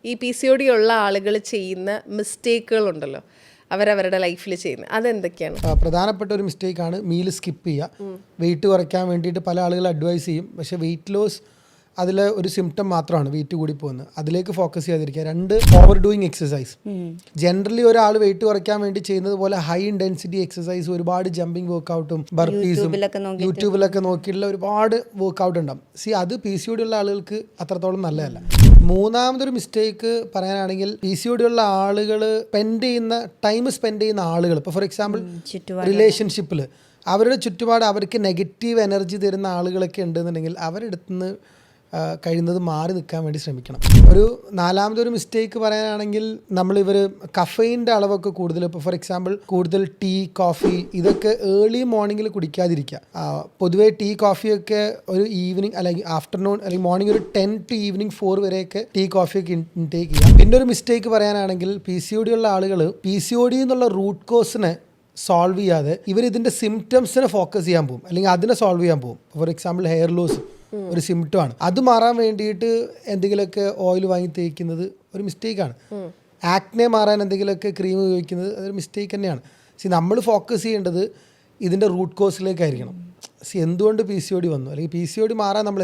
ഈ PCOD ഉള്ള ആളുകൾ ചെയ്യുന്ന മിസ്റ്റേക്കുകളുണ്ടല്ലോ, അവരവരുടെ ലൈഫിൽ ചെയ്യുന്നത്, അതെന്തൊക്കെയാണ്? പ്രധാനപ്പെട്ട ഒരു മിസ്റ്റേക്കാണ് മീൽ സ്കിപ്പ് ചെയ്യുക. വെയിറ്റ് കുറയ്ക്കാൻ വേണ്ടിയിട്ട് പല ആളുകൾ അഡ്വൈസ് ചെയ്യും, പക്ഷേ വെയിറ്റ് ലോസ് അതിൽ ഒരു സിംറ്റം മാത്രമാണ് വെയിറ്റ് കൂടി പോകുന്നത്. അതിലേക്ക് ഫോക്കസ് ചെയ്യാതിരിക്കുക. 2, ഓവർ ഡൂയിങ് എക്സസൈസ്. ജനറലി ഒരാൾ വെയിറ്റ് കുറയ്ക്കാൻ വേണ്ടി ചെയ്യുന്നത് പോലെ ഹൈ ഇൻറ്റൻസിറ്റി എക്സസൈസ്, ഒരുപാട് ജമ്പിങ് വർക്കൗട്ടും ബർപ്പീസും യൂട്യൂബിലൊക്കെ നോക്കിയിട്ടുള്ള ഒരുപാട് വർക്കൗട്ട് ഉണ്ടാവും. അത് PCOD ഉള്ള ആളുകൾക്ക് അത്രത്തോളം നല്ലതല്ല. മൂന്നാമതൊരു മിസ്റ്റേക്ക് പറയാനാണെങ്കിൽ PCOD ഉള്ള ആളുകൾ ടൈം സ്പെൻഡ് ചെയ്യുന്ന ആളുകൾ, ഇപ്പോൾ ഫോർ എക്സാമ്പിൾ റിലേഷൻഷിപ്പിൽ അവരുടെ ചുറ്റുപാട് അവർക്ക് നെഗറ്റീവ് എനർജി തരുന്ന ആളുകളൊക്കെ ഉണ്ടെന്നുണ്ടെങ്കിൽ അവരുടെ അടുത്തുനിന്ന് കഴിയുന്നത് മാറി നിൽക്കാൻ വേണ്ടി ശ്രമിക്കണം. ഒരു നാലാമതൊരു മിസ്റ്റേക്ക് പറയാനാണെങ്കിൽ നമ്മളിവർ കഫൈൻ്റെ അളവൊക്കെ കൂടുതൽ, ഇപ്പോൾ ഫോർ എക്സാമ്പിൾ കൂടുതൽ ടീ, കോഫി ഇതൊക്കെ ഏർലി മോർണിംഗിൽ കുടിക്കാതിരിക്കുക. പൊതുവേ ടീ, കോഫിയൊക്കെ ഒരു ഈവനിങ് അല്ലെങ്കിൽ ആഫ്റ്റർനൂൺ അല്ലെങ്കിൽ മോർണിംഗ് ഒരു 10 to evening 4 വരെയൊക്കെ ടീ, കോഫിയൊക്കെ ഇൻടേക്ക് ചെയ്യുക. പിന്നെ ഒരു മിസ്റ്റേക്ക് പറയാനാണെങ്കിൽ PCOD ഉള്ള ആളുകൾ PCOD എന്നുള്ള റൂട്ട് കോസിനെ സോൾവ് ചെയ്യാതെ ഇതിൻ്റെ സിംറ്റംസിനെ ഫോക്കസ് ചെയ്യാൻ പോകും, അല്ലെങ്കിൽ അതിനെ സോൾവ് ചെയ്യാൻ പോകും. ഫോർ എക്സാമ്പിൾ ഹെയർ ലോസ് ഒരു സിംറ്റമാണ്, അത് മാറാൻ വേണ്ടിയിട്ട് എന്തെങ്കിലുമൊക്കെ ഓയിൽ വാങ്ങി തേക്കുന്നത് ഒരു മിസ്റ്റേക്കാണ്. ആക്നെ മാറാൻ എന്തെങ്കിലുമൊക്കെ ക്രീം ഉപയോഗിക്കുന്നത് അതൊരു മിസ്റ്റേക്ക് തന്നെയാണ്. നമ്മൾ ഫോക്കസ് ചെയ്യേണ്ടത് ഇതിൻ്റെ റൂട്ട് കോസിലേക്കായിരിക്കണം. എന്തുകൊണ്ട് PCOD വന്നു, അല്ലെങ്കിൽ PCOD മാറാൻ നമ്മൾ